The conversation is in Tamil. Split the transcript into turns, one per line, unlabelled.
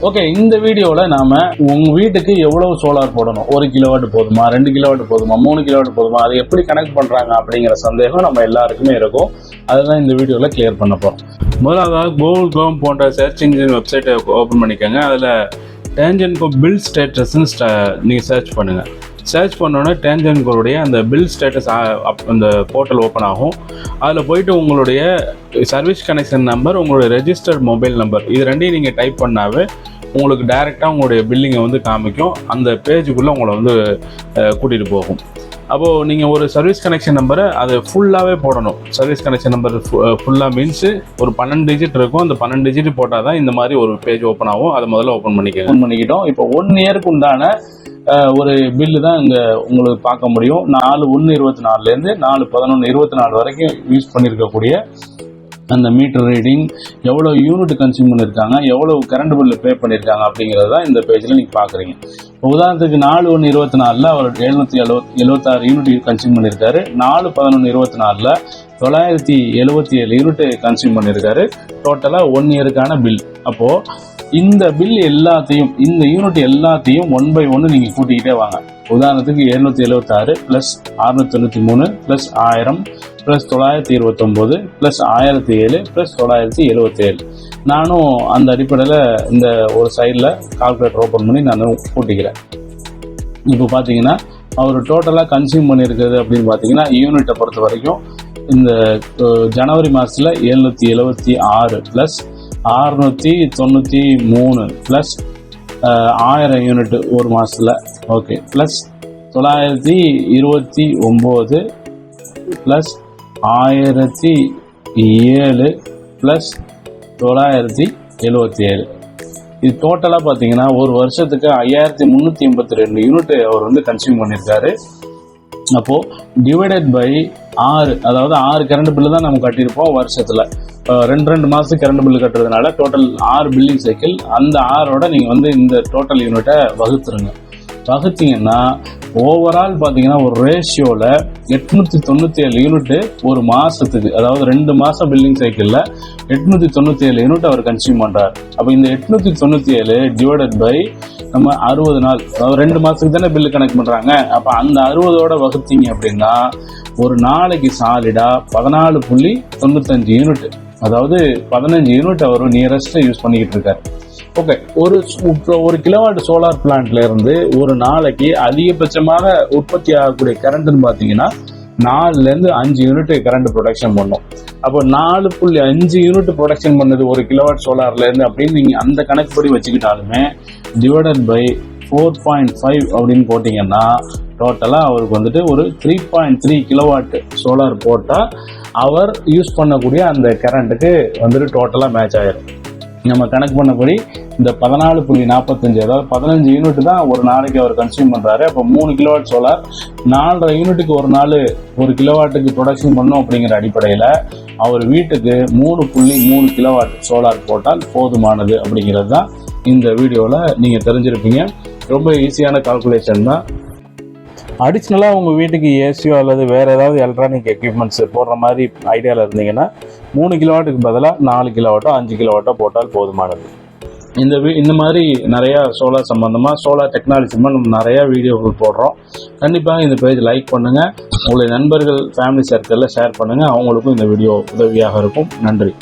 ஓகே, இந்த வீடியோவில் நாம் உங்கள் வீட்டுக்கு எவ்வளவு சோலார் போடணும், 1 கிலோவாட் போதுமா, 2 கிலோவாட் போதுமா, 3 கிலோவாட் போதுமா, அது எப்படி கனெக்ட் பண்ணுறாங்க அப்படிங்கிற சந்தேகம் நம்ம எல்லாருக்குமே இருக்கும். அதுதான் இந்த வீடியோவில் கிளியர் பண்ண போகிறோம். முதலாவதாக கூகுள் க்ரோம் போன்ற சர்ச் இன்ஜின் வெப்சைட்டை ஓப்பன் பண்ணிக்கோங்க. அதில் டேஞ்சன்கோ பில் ஸ்டேட்டஸ்ன்னு நீங்கள் சர்ச் பண்ணுங்கள். சர்ச் பண்ணோன்னே டேஞ்சன்கோடைய அந்த பில் ஸ்டேட்டஸ் அந்த போர்ட்டல் ஓப்பன் ஆகும். அதில் போயிட்டு உங்களுடைய சர்வீஸ் கனெக்ஷன் நம்பர், உங்களுடைய ரெஜிஸ்டர்ட் மொபைல் நம்பர், இது ரெண்டையும் நீங்கள் டைப் பண்ணாவே உங்களுக்கு டைரெக்டாக உங்களுடைய பில்லிங்கை வந்து காமிக்கும். அந்த பேஜுக்குள்ளே உங்களை வந்து கூட்டிகிட்டு போகும். அப்போது நீங்கள் ஒரு சர்வீஸ் கனெக்ஷன் நம்பரை அது ஃபுல்லாகவே போடணும். சர்வீஸ் கனெக்ஷன் நம்பர் ஃபுல்லாக மீன்ஸு ஒரு 12 டிஜிட் இருக்கும். அந்த 12 டிஜிட் போட்டால் தான் இந்த மாதிரி ஒரு பேஜ் ஓப்பன் ஆகும். அதை முதல்ல ஓப்பன் பண்ணிக்கிட்டோம். இப்போ 1 இயருக்கு உண்டான ஒரு பில்லு தான் இங்கே உங்களுக்கு பார்க்க முடியும். 4/1/24 4/11/24 வரைக்கும் யூஸ் பண்ணியிருக்கக்கூடிய அந்த மீட்டர் ரீடிங், எவ்வளோ யூனிட் கன்சியூம் பண்ணியிருக்காங்க, எவ்வளோ கரண்ட் பில்லு பே பண்ணியிருக்காங்க அப்படிங்கிறது தான் இந்த பேஜில் நீங்கள் பார்க்குறீங்க. உதாரணத்துக்கு 4/1/24 அவர் 776 யூனிட் கன்சியூம் பண்ணியிருக்காரு. 4/11/24 977 யூனிட் கன்சியூம் பண்ணியிருக்காரு. டோட்டலாக 1 இயருக்கான பில். அப்போது இந்த பில் எல்லாத்தையும், இந்த யூனிட் எல்லாத்தையும் 1 by 1 நீங்கள் கூட்டிக்கிட்டே வாங்க. உதாரணத்துக்கு 776 + 693 + 1000 + 929 + 1007 + 977. நானும் அந்த அடிப்படையில் இந்த ஒரு சைடில் கால்குலேட்டர் ஓப்பன் பண்ணி நான் கூட்டிக்கிறேன். இப்போ பார்த்தீங்கன்னா அவர் டோட்டலாக கன்சியூம் பண்ணியிருக்கிறது அப்படின்னு பார்த்தீங்கன்னா, யூனிட்டை பொறுத்த வரைக்கும் இந்த ஜனவரி மாதத்தில் 776 + 693 + 1000 யூனிட் ஒரு மாதத்தில், ஓகே, + 929 + 1007 + 977. இது டோட்டலாக பார்த்தீங்கன்னா ஒரு வருஷத்துக்கு 5382 யூனிட் அவர் வந்து கன்சியூம் பண்ணியிருக்காரு. அப்போது டிவைடட் பை 6, அதாவது 6 கரண்ட் பில்லு தான் நம்ம கட்டியிருப்போம் வருஷத்தில். 2 மாதத்துக்கு கரண்ட் பில்லு கட்டுறதுனால டோட்டல் 6 பில்லிங் சைக்கிள். அந்த 6ஓட நீங்கள் வந்து இந்த டோட்டல் யூனிட்டை வகுத்தீங்கன்னா ஓவரால் பார்த்தீங்கன்னா ஒரு ரேஷியோவில் 897 யூனிட்டு ஒரு மாதத்துக்கு, அதாவது 2 மாதம் பில்லிங் சைக்கிளில் 897 யூனிட் அவர் கன்சியூம் பண்ணுறார். அப்போ இந்த 897 டிவைடட் பை நம்ம 60 நாள், அதாவது 2 மாதத்துக்கு தானே பில்லு கனெக்ட் பண்ணுறாங்க. அப்போ அந்த 60ஓட வகுத்தீங்க அப்படின்னா ஒரு நாளைக்கு சாலிடாக 14.95 யூனிட், அதாவது 15 யூனிட் அவர் நியரஸ்ட் யூஸ் பண்ணிக்கிட்டு இருக்காரு. ஓகே, ஒரு கிலோவாட் சோலார் பிளான்ட்ல இருந்து ஒரு நாளைக்கு அதிகபட்சமாக உற்பத்தி ஆகக்கூடிய கரண்ட்னு பார்த்தீங்கன்னா 4-5 யூனிட் கரண்ட் ப்ரொடக்ஷன் பண்ணும். அப்போ 4.5 யூனிட் ப்ரொடக்ஷன் பண்ணது ஒரு கிலோவாட் சோலார்ல இருந்து அப்படின்னு நீங்க அந்த கணக்குப்படி வச்சுக்கிட்டாலுமே டிவைடட் பை 4.5 அப்படின்னு போட்டீங்கன்னா டோட்டலாக அவருக்கு வந்துட்டு ஒரு 3.3 கிலோவாட் சோலார் போட்டால் அவர் யூஸ் பண்ணக்கூடிய அந்த கரண்ட்டுக்கு வந்துட்டு டோட்டலாக மேட்ச் ஆயிடும். நம்ம கணக்கு பண்ணபடி இந்த 14.45, அதாவது 15 யூனிட் தான் ஒரு நாளைக்கு அவர் கன்சியூம் பண்ணுறாரு. அப்போ 3 கிலோவாட் சோலார் 4.5 யூனிட்டுக்கு ஒரு நாள் 1 கிலோவாட்டுக்கு ப்ரொடக்ஷன் பண்ணோம். அப்படிங்கிற அடிப்படையில் அவர் வீட்டுக்கு 3.3 கிலோவாட் சோலார் போட்டால் போதுமானது அப்படிங்கிறது தான் இந்த வீடியோவில் நீங்கள் தெரிஞ்சிருப்பீங்க. ரொம்ப ஈஸியான கால்குலேஷன் தான். அடிஷ்னலாக உங்கள் வீட்டுக்கு ஏசியோ அல்லது வேறு ஏதாவது எலக்ட்ரானிக் எக்யூப்மெண்ட்ஸ் போடுற மாதிரி ஐடியாவில் இருந்தீங்கன்னா 3 கிலோவாட்டுக்கு பதிலாக 4 கிலோவாட்டோ 5 கிலோவாட்டோ போட்டால் போதுமானது. இந்த மாதிரி நிறையா சோலார் சம்மந்தமாக, சோலார் டெக்னாலஜி நம்ம நிறையா வீடியோக்கள் போடுறோம். கண்டிப்பாக இந்த பேஜ் லைக் பண்ணுங்கள். உங்களுடைய நண்பர்கள், ஃபேமிலி சர்க்கிளில் ஷேர் பண்ணுங்கள். அவங்களுக்கும் இந்த வீடியோ உதவியாக இருக்கும். நன்றி.